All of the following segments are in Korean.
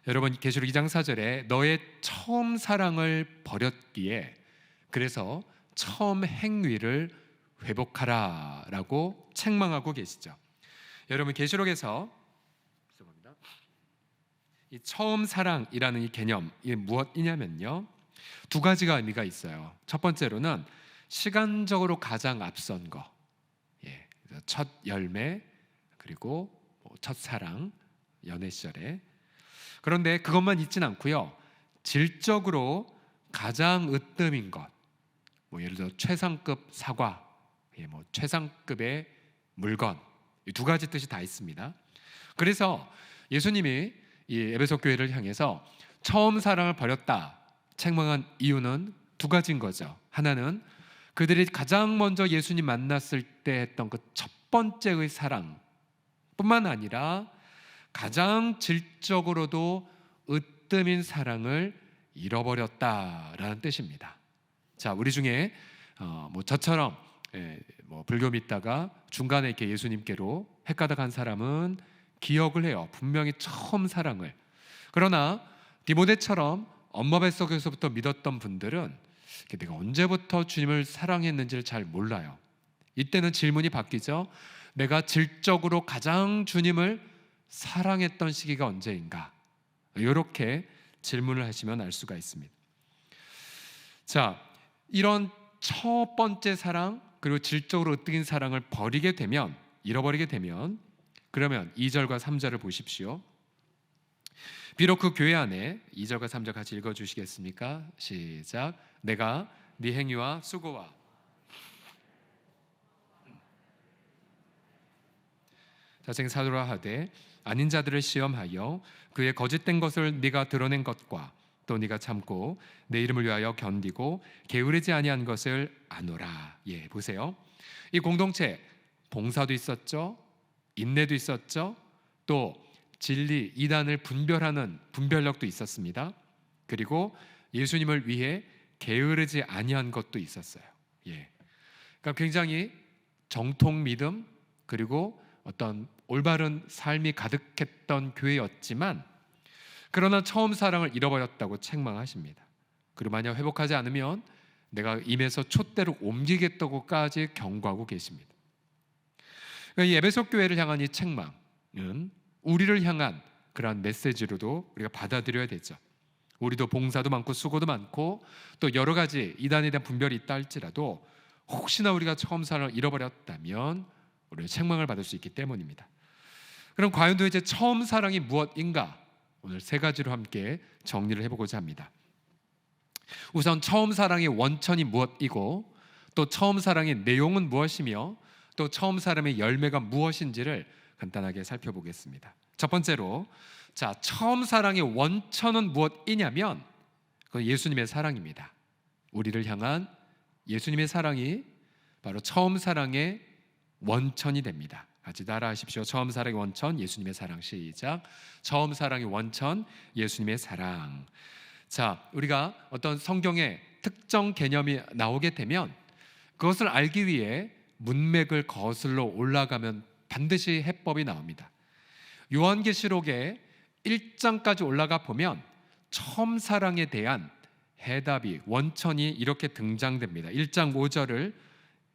여러분, 계시록 2장 4절에 너의 처음 사랑을 버렸기에 그래서 처음 행위를 회복하라 라고 책망하고 계시죠. 여러분, 계시록에서 이 처음 사랑이라는 이 개념이 무엇이냐면요, 두 가지가 의미가 있어요. 첫 번째로는 시간적으로 가장 앞선 거, 첫 열매, 그리고 첫 사랑, 연애 시절에. 그런데 그것만 있진 않고요, 질적으로 가장 으뜸인 것, 예를 들어 최상급 사과, 최상급의 물건, 이 두 가지 뜻이 다 있습니다. 그래서 예수님이 이 에베소 교회를 향해서 처음 사랑을 버렸다 책망한 이유는 두 가지인 거죠. 하나는 그들이 가장 먼저 예수님 만났을 때 했던 그 첫 번째의 사랑 뿐만 아니라 가장 질적으로도 으뜸인 사랑을 잃어버렸다라는 뜻입니다. 자, 우리 중에 저처럼 불교 믿다가 중간에 이렇게 예수님께로 헷가닥 한 사람은 기억을 해요. 분명히 처음 사랑을. 그러나 디모데처럼 엄마 뱃속에서부터 믿었던 분들은 내가 언제부터 주님을 사랑했는지를 잘 몰라요. 이때는 질문이 바뀌죠. 내가 질적으로 가장 주님을 사랑했던 시기가 언제인가? 이렇게 질문을 하시면 알 수가 있습니다. 자, 이런 첫 번째 사랑, 그리고 질적으로 으뜸인 사랑을 잃어버리게 되면 그러면 2절과 3절을 보십시오. 비록 그 교회 안에 2절과 3절 같이 읽어주시겠습니까? 시작. 내가 네 행위와 수고와 자생 사도라 하되 아닌 자들을 시험하여 그의 거짓된 것을 네가 드러낸 것과 또 네가 참고 내 이름을 위하여 견디고 게으르지 아니한 것을 아노라. 보세요. 이 공동체 봉사도 있었죠, 인내도 있었죠, 또 진리 이단을 분별하는 분별력도 있었습니다. 그리고 예수님을 위해 게으르지 아니한 것도 있었어요. 그러니까 굉장히 정통 믿음, 그리고 어떤 올바른 삶이 가득했던 교회였지만 그러나 처음 사랑을 잃어버렸다고 책망하십니다. 그리고 만약 회복하지 않으면 내가 임에서 촛대로 옮기겠다고까지 경고하고 계십니다. 이 에베소 교회를 향한 이 책망은 우리를 향한 그러한 메시지로도 우리가 받아들여야 되죠. 우리도 봉사도 많고 수고도 많고 또 여러 가지 이단에 대한 분별이 있다 할지라도 혹시나 우리가 처음 사랑을 잃어버렸다면 우리는 책망을 받을 수 있기 때문입니다. 그럼 과연 도대체 처음 사랑이 무엇인가? 오늘 세 가지로 함께 정리를 해보고자 합니다. 우선 처음 사랑의 원천이 무엇이고, 또 처음 사랑의 내용은 무엇이며, 또 처음 사랑의 열매가 무엇인지를 간단하게 살펴보겠습니다. 첫 번째로, 처음 사랑의 원천은 무엇이냐면 그건 예수님의 사랑입니다. 우리를 향한 예수님의 사랑이 바로 처음 사랑의 원천이 됩니다. 같이 따라하십시오. 처음 사랑의 원천, 예수님의 사랑. 시작. 처음 사랑의 원천, 예수님의 사랑. 자, 우리가 어떤 성경의 특정 개념이 나오게 되면 그것을 알기 위해 문맥을 거슬러 올라가면 반드시 해법이 나옵니다. 요한계시록의 1장까지 올라가 보면 처음 사랑에 대한 해답이, 원천이 이렇게 등장됩니다. 1장 5절을,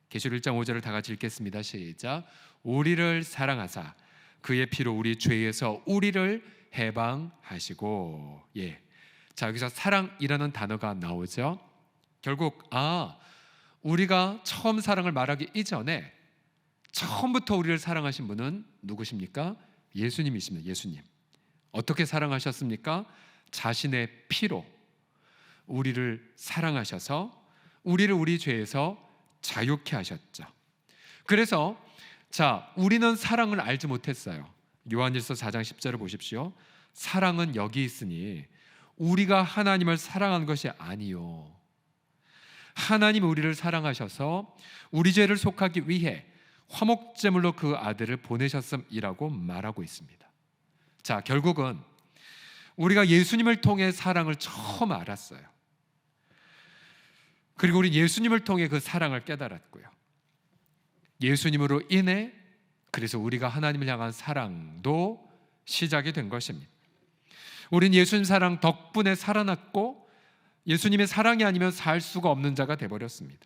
계시록 1장 5절을 다 같이 읽겠습니다. 시작. 우리를 사랑하사 그의 피로 우리 죄에서 우리를 해방하시고. 자, 여기서 사랑이라는 단어가 나오죠. 결국 우리가 처음 사랑을 말하기 이전에 처음부터 우리를 사랑하신 분은 누구십니까? 예수님이십니다. 예수님. 어떻게 사랑하셨습니까? 자신의 피로 우리를 사랑하셔서 우리를 우리 죄에서 자유케 하셨죠. 그래서 우리는 사랑을 알지 못했어요. 요한일서 4장 10절을 보십시오. 사랑은 여기 있으니 우리가 하나님을 사랑한 것이 아니요, 하나님이 우리를 사랑하셔서 우리 죄를 속하기 위해 화목제물로 그 아들을 보내셨음이라고 말하고 있습니다. 결국은 우리가 예수님을 통해 사랑을 처음 알았어요. 그리고 우리 예수님을 통해 그 사랑을 깨달았고요. 예수님으로 인해 그래서 우리가 하나님을 향한 사랑도 시작이 된 것입니다. 우린 예수님 사랑 덕분에 살아났고 예수님의 사랑이 아니면 살 수가 없는 자가 되어버렸습니다.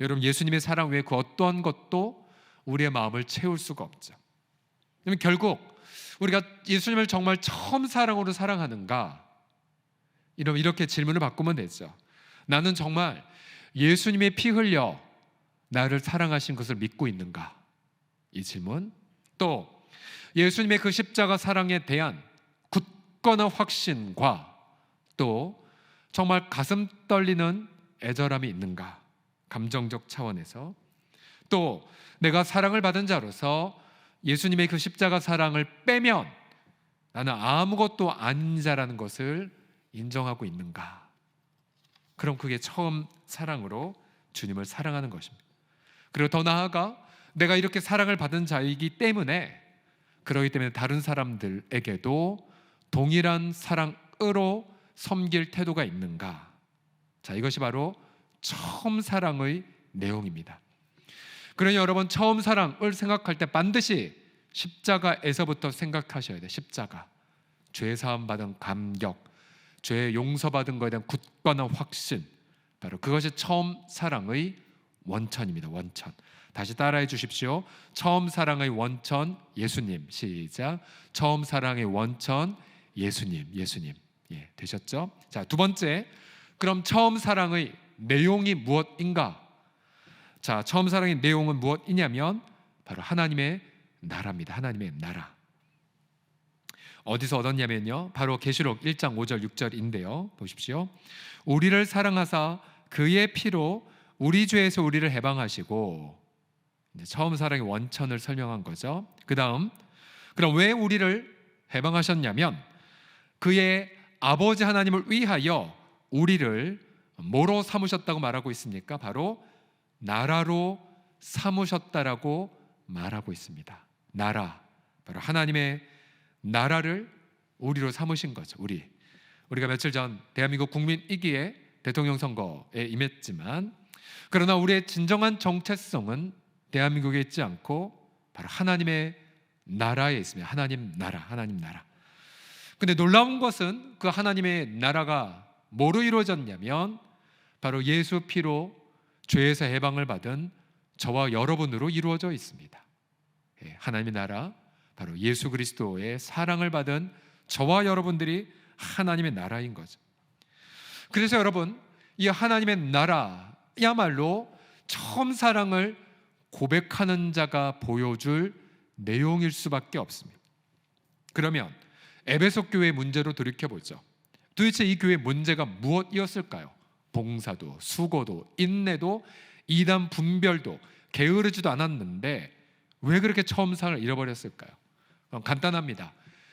여러분, 예수님의 사랑 외에 그 어떠한 것도 우리의 마음을 채울 수가 없죠. 그러면 결국 우리가 예수님을 정말 처음 사랑으로 사랑하는가? 이렇게 질문을 바꾸면 되죠. 나는 정말 예수님의 피 흘려 나를 사랑하신 것을 믿고 있는가? 이 질문. 또 예수님의 그 십자가 사랑에 대한 굳건한 확신과 또 정말 가슴 떨리는 애절함이 있는가? 감정적 차원에서. 또 내가 사랑을 받은 자로서 예수님의 그 십자가 사랑을 빼면 나는 아무것도 아닌 자라는 것을 인정하고 있는가? 그럼 그게 처음 사랑으로 주님을 사랑하는 것입니다. 그리고 더 나아가 내가 이렇게 사랑을 받은 자이기 때문에, 그러기 때문에 다른 사람들에게도 동일한 사랑으로 섬길 태도가 있는가? 자, 이것이 바로 처음 사랑의 내용입니다. 그러니 여러분, 처음 사랑을 생각할 때 반드시 십자가에서부터 생각하셔야 돼요. 십자가. 죄 사함 받은 감격, 죄 용서받은 것에 대한 굳건한 확신, 바로 그것이 처음 사랑의 원천입니다. 원천. 다시 따라해 주십시오. 처음 사랑의 원천 예수님. 시작. 처음 사랑의 원천 예수님. 예수님. 예, 되셨죠? 자, 두 번째, 그럼 처음 사랑의 내용이 무엇인가? 자, 처음 사랑의 내용은 무엇이냐면 바로 하나님의 나라입니다. 하나님의 나라. 어디서 얻었냐면요, 바로 계시록 1장 5절 6절인데요 보십시오. 우리를 사랑하사 그의 피로 우리 죄에서 우리를 해방하시고, 이제 처음 사랑의 원천을 설명한 거죠. 그 다음, 그럼 왜 우리를 해방하셨냐면 그의 아버지 하나님을 위하여 우리를 뭐로 삼으셨다고 말하고 있습니까? 바로 나라로 삼으셨다라고 말하고 있습니다. 나라, 바로 하나님의 나라를 우리로 삼으신 거죠. 우리가 며칠 전 대한민국 국민이기에 대통령 선거에 임했지만, 그러나 우리의 진정한 정체성은 대한민국에 있지 않고 바로 하나님의 나라에 있습니다. 하나님 나라, 하나님 나라. 근데 놀라운 것은 그 하나님의 나라가 뭐로 이루어졌냐면 바로 예수 피로 죄에서 해방을 받은 저와 여러분으로 이루어져 있습니다. 하나님의 나라, 바로 예수 그리스도의 사랑을 받은 저와 여러분들이 하나님의 나라인 거죠. 그래서 여러분, 이 하나님의 나라야말로 처음 사랑을 고백하는 자가 보여줄 내용일 수밖에 없습니다. 그러면 에베소 교회의 문제로 돌이켜보죠. 도대체 이 교회의 문제가 무엇이었을까요? 봉사도, 수고도, 인내도, 이단 분별도 게으르지도 않았는데 왜 그렇게 처음 사랑을 잃어버렸을까요? 간단합니다.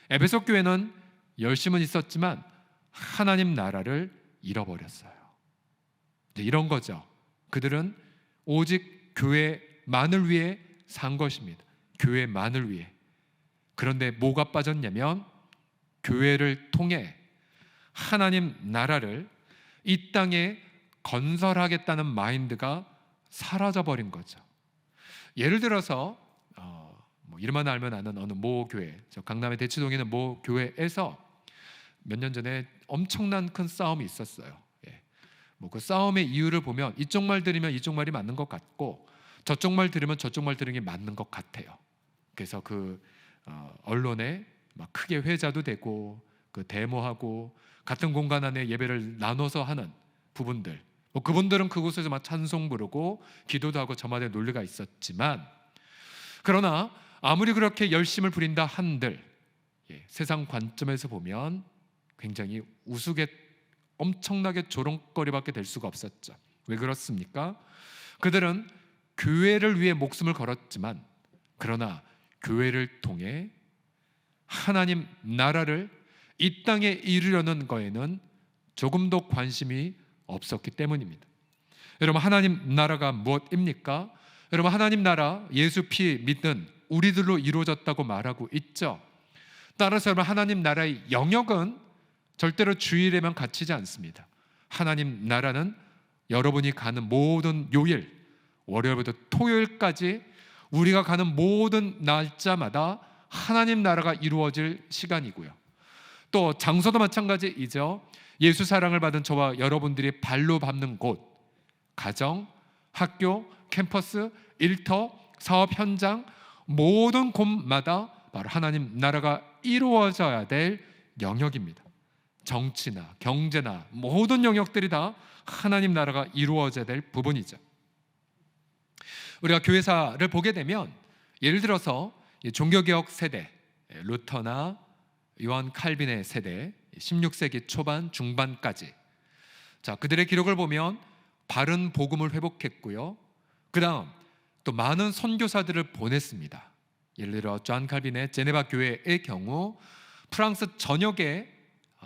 에베소 교회는 열심은 있었지만 하나님 나라를 잃어버렸어요. 이런 거죠. 그들은 오직 교회만을 위해 산 것입니다. 교회만을 위해. 그런데 뭐가 빠졌냐면 교회를 통해 하나님 나라를 이 땅에 건설하겠다는 마인드가 사라져버린 거죠. 예를 들어서 이름만 알면 아는 어느 모 교회, 저 강남의 대치동에 있는 모 교회에서 몇 년 전에 엄청난 큰 싸움이 있었어요. 그 싸움의 이유를 보면 이쪽 말 들으면 이쪽 말이 맞는 것 같고 저쪽 말 들으면 저쪽 말 들은 게 맞는 것 같아요. 그래서 언론에 막 크게 회자도 되고 데모하고 같은 공간 안에 예배를 나눠서 하는 부분들, 그분들은 그곳에서 막 찬송 부르고 기도도 하고 저마다의 논리가 있었지만, 그러나 아무리 그렇게 열심을 부린다 한들 세상 관점에서 보면 굉장히 우스갯 엄청나게 조롱거리밖에 될 수가 없었죠. 왜 그렇습니까? 그들은 교회를 위해 목숨을 걸었지만, 그러나 교회를 통해 하나님 나라를 이 땅에 이루려는 거에는 조금도 관심이 없었기 때문입니다. 여러분, 하나님 나라가 무엇입니까? 여러분, 하나님 나라, 예수 피 믿는 우리들로 이루어졌다고 말하고 있죠. 따라서 여러분, 하나님 나라의 영역은 절대로 주일에만 갇히지 않습니다. 하나님 나라는 여러분이 가는 모든 요일, 월요일부터 토요일까지 우리가 가는 모든 날짜마다 하나님 나라가 이루어질 시간이고요. 또 장소도 마찬가지이죠. 예수 사랑을 받은 저와 여러분들이 발로 밟는 곳, 가정, 학교, 캠퍼스, 일터, 사업 현장, 모든 곳마다 바로 하나님 나라가 이루어져야 될 영역입니다. 정치나 경제나 모든 영역들이 다 하나님 나라가 이루어져야 될 부분이죠. 우리가 교회사를 보게 되면 예를 들어서 종교개혁 세대, 루터나 요한 칼빈의 세대, 16세기 초반 중반까지, 자, 그들의 기록을 보면 바른 복음을 회복했고요. 그 다음 또 많은 선교사들을 보냈습니다. 예를 들어 존 칼빈의 제네바 교회의 경우 프랑스 전역에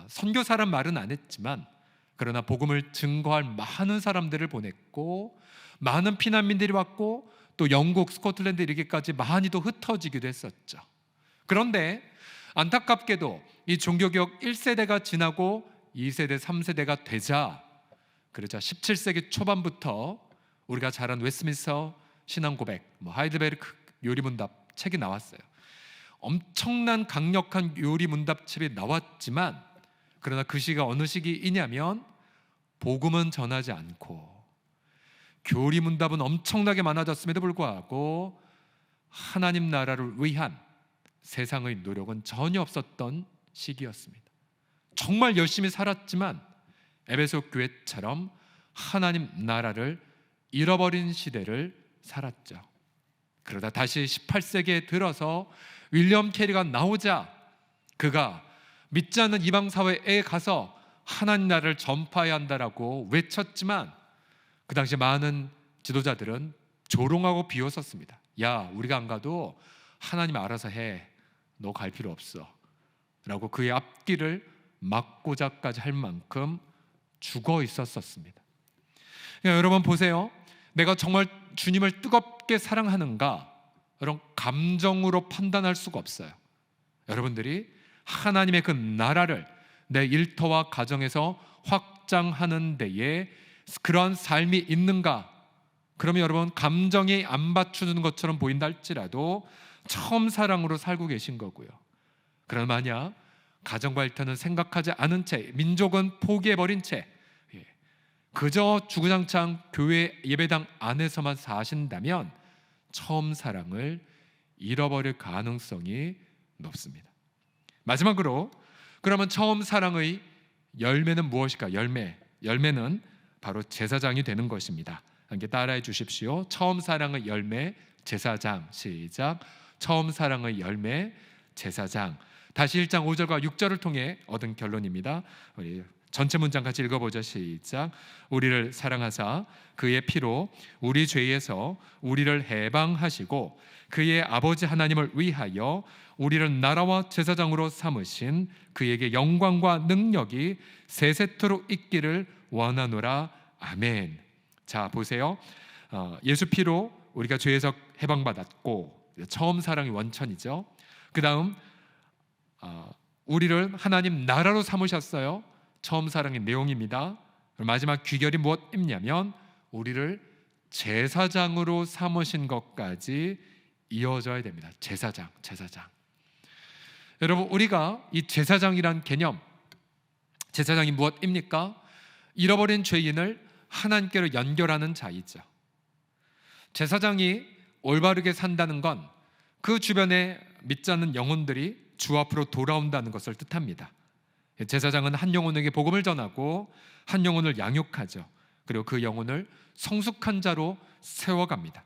선교사란 말은 안 했지만 그러나 복음을 증거할 많은 사람들을 보냈고, 많은 피난민들이 왔고, 또 영국, 스코틀랜드 이르기까지 많이도 흩어지기도 했었죠. 그런데 안타깝게도 이 종교개혁 1세대가 지나고 2세대, 3세대가 되자, 그러자 17세기 초반부터 우리가 잘 아는 웨스트민스터 신앙고백, 하이델베르크 요리문답 책이 나왔어요. 엄청난 강력한 요리문답책이 나왔지만, 그러나 그 시기가 어느 시기이냐면 복음은 전하지 않고 교리문답은 엄청나게 많아졌음에도 불구하고 하나님 나라를 위한 세상의 노력은 전혀 없었던 시기였습니다. 정말 열심히 살았지만 에베소 교회처럼 하나님 나라를 잃어버린 시대를 살았죠. 그러다 다시 18세기에 들어서 윌리엄 캐리가 나오자 그가 믿지 않는 이방 사회에 가서 하나님 나라를 전파해야 한다라고 외쳤지만 그 당시 많은 지도자들은 조롱하고 비웃었습니다. 야, 우리가 안 가도 하나님 알아서 해. 너 갈 필요 없어. 라고 그의 앞길을 막고자까지 할 만큼 죽어 있었습니다. 그러니까 여러분 보세요. 내가 정말 주님을 뜨겁게 사랑하는가? 이런 감정으로 판단할 수가 없어요. 여러분들이 하나님의 그 나라를 내 일터와 가정에서 확장하는 데에 그러한 삶이 있는가? 그러면 여러분 감정이 안 받쳐주는 것처럼 보인다 할지라도 처음 사랑으로 살고 계신 거고요. 그러나 만약 가정과 일터는 생각하지 않은 채, 민족은 포기해버린 채 그저 주구장창 교회 예배당 안에서만 사신다면 처음 사랑을 잃어버릴 가능성이 높습니다. 마지막으로 그러면 처음 사랑의 열매는 무엇일까? 열매는 바로 제사장이 되는 것입니다. 함께 따라해 주십시오. 처음 사랑의 열매 제사장. 시작. 처음 사랑의 열매 제사장. 다시 1장 5절과 6절을 통해 얻은 결론입니다. 우리 전체 문장 같이 읽어보죠. 시작. 우리를 사랑하사 그의 피로 우리 죄에서 우리를 해방하시고 그의 아버지 하나님을 위하여 우리를 나라와 제사장으로 삼으신 그에게 영광과 능력이 세세토록 있기를 원하노라. 아멘. 자, 보세요. 예수 피로 우리가 죄에서 해방받았고 처음 사랑이 원천이죠. 그 다음 우리를 하나님 나라로 삼으셨어요. 처음 사랑의 내용입니다. 마지막 귀결이 무엇이냐면 우리를 제사장으로 삼으신 것까지 이어져야 됩니다. 제사장. 여러분 우리가 이 제사장이란 개념, 제사장이 무엇입니까? 잃어버린 죄인을 하나님께로 연결하는 자이죠. 제사장이 올바르게 산다는 건 그 주변에 믿지 않는 영혼들이 주 앞으로 돌아온다는 것을 뜻합니다. 제사장은 한 영혼에게 복음을 전하고 한 영혼을 양육하죠. 그리고 그 영혼을 성숙한 자로 세워갑니다.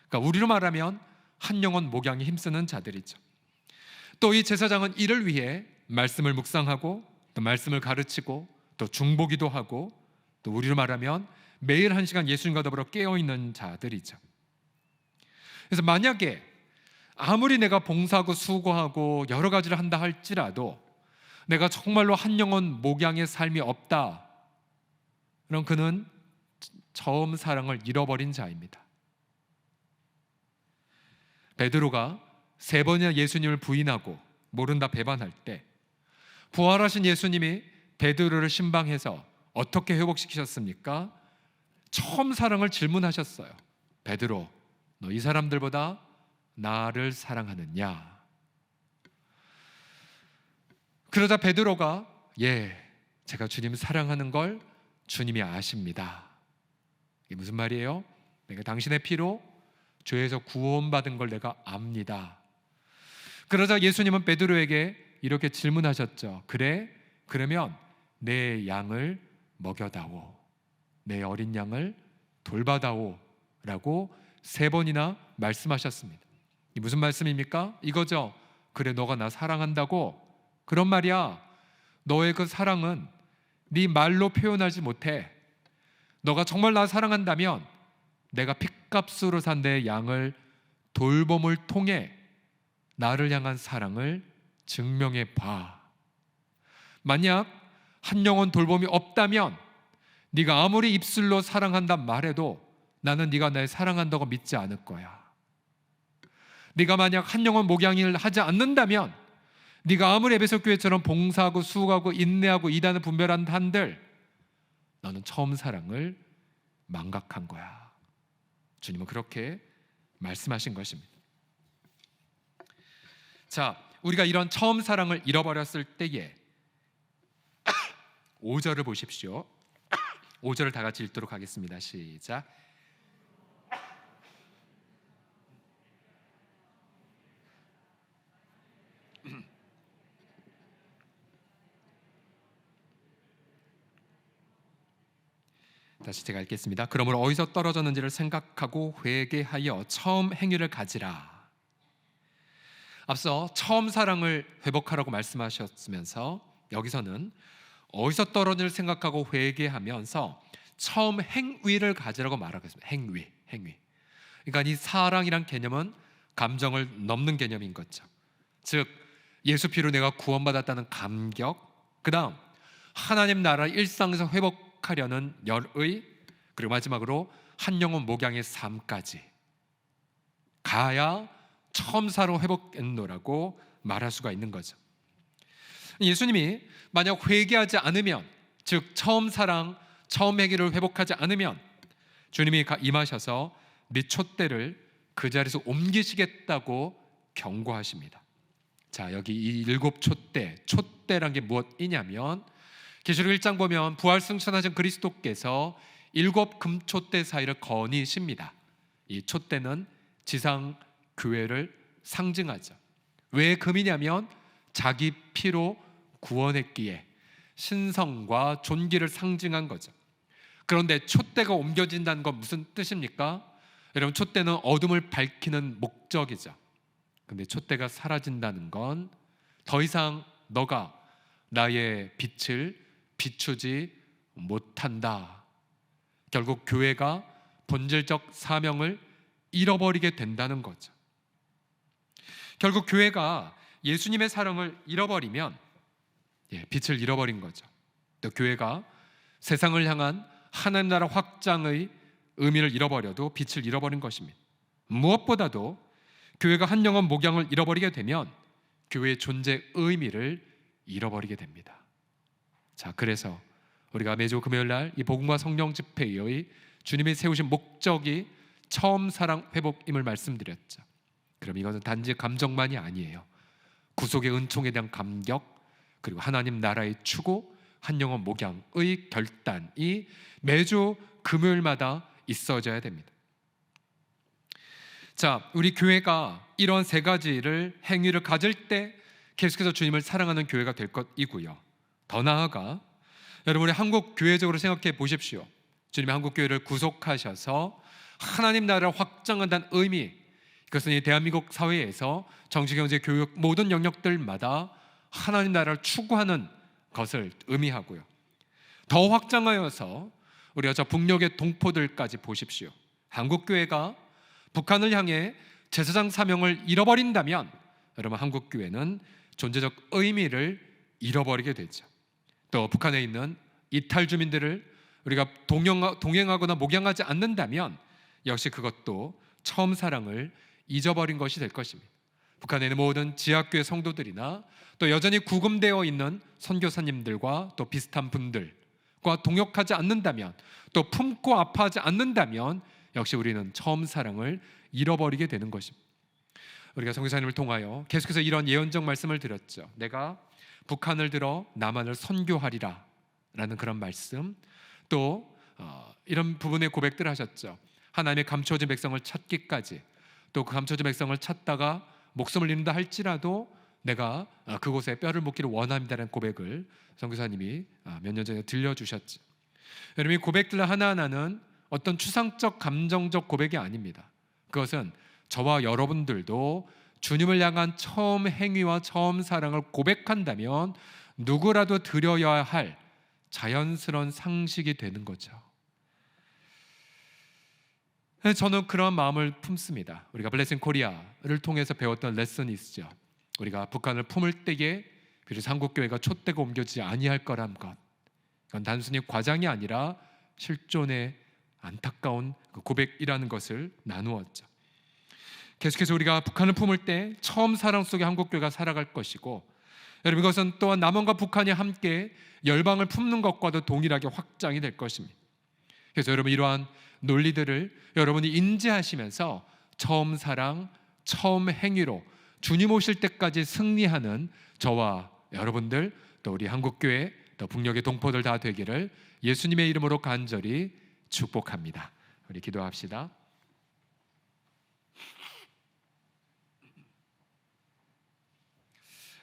그러니까 우리로 말하면 한 영혼 목양에 힘쓰는 자들이죠. 또 이 제사장은 이를 위해 말씀을 묵상하고 또 말씀을 가르치고 또 중보기도 하고 또 우리로 말하면 매일 1시간 예수님과 더불어 깨어있는 자들이죠. 그래서 만약에 아무리 내가 봉사하고 수고하고 여러 가지를 한다 할지라도 내가 정말로 한 영혼 목양의 삶이 없다, 그럼 그는 처음 사랑을 잃어버린 자입니다. 베드로가 3번이나 예수님을 부인하고 모른다 배반할 때 부활하신 예수님이 베드로를 신방해서 어떻게 회복시키셨습니까? 처음 사랑을 질문하셨어요. 베드로, 너 이 사람들보다 나를 사랑하느냐? 그러자 베드로가 제가 주님 사랑하는 걸 주님이 아십니다. 이게 무슨 말이에요? 내가 당신의 피로 죄에서 구원받은 걸 내가 압니다. 그러자 예수님은 베드로에게 이렇게 질문하셨죠. 그래? 그러면 내 양을 먹여다오. 내 어린 양을 돌봐다오 라고 3번이나 말씀하셨습니다. 이 무슨 말씀입니까? 이거죠. 그래, 너가 나 사랑한다고? 그런 말이야. 너의 그 사랑은 네 말로 표현하지 못해. 너가 정말 나 사랑한다면 내가 핏값으로 산 내 양을 돌봄을 통해 나를 향한 사랑을 증명해 봐. 만약 한 영혼 돌봄이 없다면 네가 아무리 입술로 사랑한단 말해도 나는 네가 날 사랑한다고 믿지 않을 거야. 네가 만약 한 영혼 목양을 하지 않는다면 네가 아무리 에베소 교회처럼 봉사하고 수고하고 인내하고 이단을 분별한 한들 너는 처음 사랑을 망각한 거야. 주님은 그렇게 말씀하신 것입니다. 자, 우리가 이런 처음 사랑을 잃어버렸을 때에 5절을 보십시오. 5절을 다 같이 읽도록 하겠습니다. 시작. 다시 제가 읽겠습니다. 그러므로 어디서 떨어졌는지를 생각하고 회개하여 처음 행위를 가지라. 앞서 처음 사랑을 회복하라고 말씀하셨으면서 여기서는 어디서 떨어질 생각하고 회개하면서 처음 행위를 가지라고 말하고 있습니다. 행위. 그러니까 이 사랑이란 개념은 감정을 넘는 개념인 거죠. 즉 예수 피로 내가 구원받았다는 감격, 그 다음 하나님 나라 일상에서 회복하려는 열의, 그리고 마지막으로 한 영혼 목양의 삶까지 가야 처음 사로 회복했노라고 말할 수가 있는 거죠. 예수님이 만약 회개하지 않으면, 즉 처음 사랑, 처음 행위를 회복하지 않으면 주님이 임하셔서 네 촛대를 그 자리에서 옮기시겠다고 경고하십니다. 자, 여기 이 7 촛대란 게 무엇이냐면 계시록 1장 보면 부활 승천하신 그리스도께서 7 금촛대 사이를 거니십니다. 이 촛대는 지상 교회를 상징하죠. 왜 금이냐면 자기 피로 구원했기에 신성과 존귀를 상징한 거죠. 그런데 촛대가 옮겨진다는 건 무슨 뜻입니까? 여러분, 촛대는 어둠을 밝히는 목적이죠. 근데 촛대가 사라진다는 건 더 이상 너가 나의 빛을 비추지 못한다. 결국 교회가 본질적 사명을 잃어버리게 된다는 거죠. 결국 교회가 예수님의 사랑을 잃어버리면 빛을 잃어버린 거죠. 또 교회가 세상을 향한 하나님 나라 확장의 의미를 잃어버려도 빛을 잃어버린 것입니다. 무엇보다도 교회가 한 영혼 목양을 잃어버리게 되면 교회의 존재 의미를 잃어버리게 됩니다. 자, 그래서 우리가 매주 금요일 날 이 복음과 성령 집회의 주님이 세우신 목적이 처음 사랑 회복임을 말씀드렸죠. 그럼 이것은 단지 감정만이 아니에요. 구속의 은총에 대한 감격, 그리고 하나님 나라의 추구, 한 영혼 목양의 결단이 매주 금요일마다 있어져야 됩니다. 자, 우리 교회가 이런 3가지를 행위를 가질 때 계속해서 주님을 사랑하는 교회가 될 것이고요. 더 나아가 여러분이 한국 교회적으로 생각해 보십시오. 주님이 한국 교회를 구속하셔서 하나님 나라를 확장한다는 의미, 그것은 이 대한민국 사회에서 정치, 경제, 교육 모든 영역들마다 하나님 나라를 추구하는 것을 의미하고요. 더 확장하여서 우리가 저 북녘의 동포들까지 보십시오. 한국 교회가 북한을 향해 제사장 사명을 잃어버린다면 여러분, 한국 교회는 존재적 의미를 잃어버리게 되죠. 또 북한에 있는 이탈 주민들을 우리가 동행하거나 목양하지 않는다면 역시 그것도 처음 사랑을 잊어버린 것이 될 것입니다. 북한에 있는 모든 지하교회 성도들이나 또 여전히 구금되어 있는 선교사님들과 또 비슷한 분들과 동역하지 않는다면, 또 품고 아파하지 않는다면 역시 우리는 처음 사랑을 잃어버리게 되는 것입니다. 우리가 선교사님을 통하여 계속해서 이런 예언적 말씀을 드렸죠. 내가 북한을 들어 남한을 선교하리라 라는 그런 말씀, 또 이런 부분의 고백들을 하셨죠. 하나님의 감춰진 백성을 찾기까지, 또 그 감춰진 백성을 찾다가 목숨을 잃는다 할지라도 내가 그곳에 뼈를 묻기를 원합니다라는 고백을 선교사님이 몇 년 전에 들려주셨죠. 여러분, 이 고백들 하나하나는 어떤 추상적 감정적 고백이 아닙니다. 그것은 저와 여러분들도 주님을 향한 처음 행위와 처음 사랑을 고백한다면 누구라도 드려야 할 자연스러운 상식이 되는 거죠. 저는 그런 마음을 품습니다. 우리가 블레싱 코리아를 통해서 배웠던 레슨이 있죠. 우리가 북한을 품을 때에 비로소 한국교회가 촛대가 옮겨지지 아니할 거란 것, 그건 단순히 과장이 아니라 실존의 안타까운 그 고백이라는 것을 나누었죠. 계속해서 우리가 북한을 품을 때 처음 사랑 속에 한국교회가 살아갈 것이고, 여러분, 이것은 또한 남한과 북한이 함께 열방을 품는 것과도 동일하게 확장이 될 것입니다. 그래서 여러분, 이러한 논리들을 여러분이 인지하시면서 처음 사랑, 처음 행위로 주님 오실 때까지 승리하는 저와 여러분들, 또 우리 한국교회, 또 북녘의 동포들 다 되기를 예수님의 이름으로 간절히 축복합니다. 우리 기도합시다.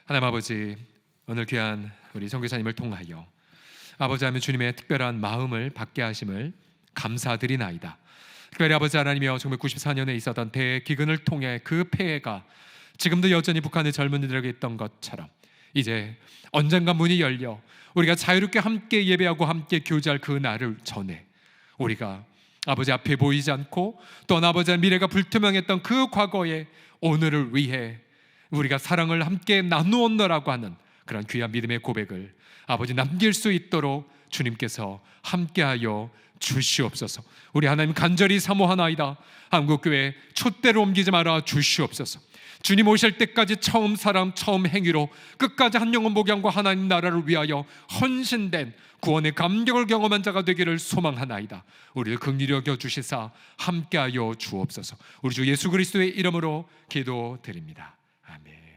하나님 아버지, 오늘 귀한 우리 선교사님을 통하여 아버지 하나님 주님의 특별한 마음을 받게 하심을 감사드리나이다. 특별히 아버지 하나님이여, 1994년에 있었던 대기근을 통해 그 폐해가 지금도 여전히 북한의 젊은이들에게 있던 것처럼 이제 언젠가 문이 열려 우리가 자유롭게 함께 예배하고 함께 교제할 그 날을 전에 우리가 아버지 앞에 보이지 않고 또한 아버지의 미래가 불투명했던 그 과거의 오늘을 위해 우리가 사랑을 함께 나누었노라고 하는 그런 귀한 믿음의 고백을 아버지 남길 수 있도록 주님께서 함께하여 주시옵소서. 우리 하나님 간절히 사모하나이다. 한국교회 촛대를 옮기지 말아 주시옵소서. 주님 오실 때까지 처음 사랑, 처음 행위로 끝까지 한 영혼 목양과 하나님 나라를 위하여 헌신된 구원의 감격을 경험한 자가 되기를 소망하나이다. 우리를 긍휼히 여겨 주시사 함께하여 주옵소서. 우리 주 예수 그리스도의 이름으로 기도드립니다. 아멘.